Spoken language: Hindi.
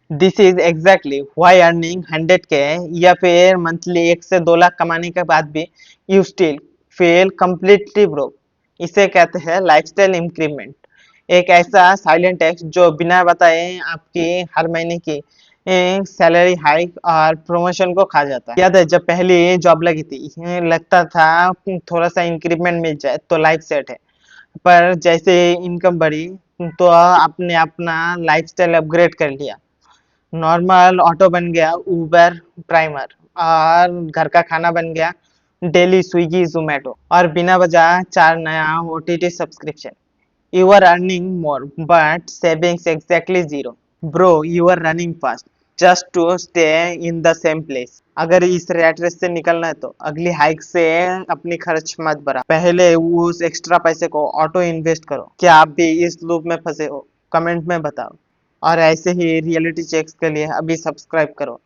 This is exactly why earning 100K या फिर मंथली 1 से 2 लाख कमाने के बाद भी you still feel completely broke। इसे कहते हैं लाइफस्टाइल इंक्रीमेंट। एक ऐसा साइलेंट टैक्स जो बिना बताए आपकी हर महीने की सैलरी हाइक और प्रमोशन को खा जाता है। याद है जब पहली जॉब लगी थी, लगता था थोड़ा सा इंक्रीमेंट मिल जाए तो लाइफ सेट है। पर जैसे इनकम बढ़ी तो आपने अपना लाइफस्टाइल अपग्रेड कर लिया। नॉर्मल ऑटो बन गया उबर प्राइमर, और घर का खाना बन गया डेली स्विगी जोमेटो, और बिना वजह 4 नया OTT subscription. You are earning more but savings exactly zero. Bro you are running fast just to stay in the same place. अगर इस रैट रेस से निकलना है तो अगली हाइक से अपनी खर्च मत बढ़ा, पहले उस एक्स्ट्रा पैसे को ऑटो इन्वेस्ट करो। क्या आप भी इस लूप में फंसे हो? कमेंट में बताओ। और ऐसे ही रियलिटी चेक्स के लिए अभी सब्सक्राइब करो।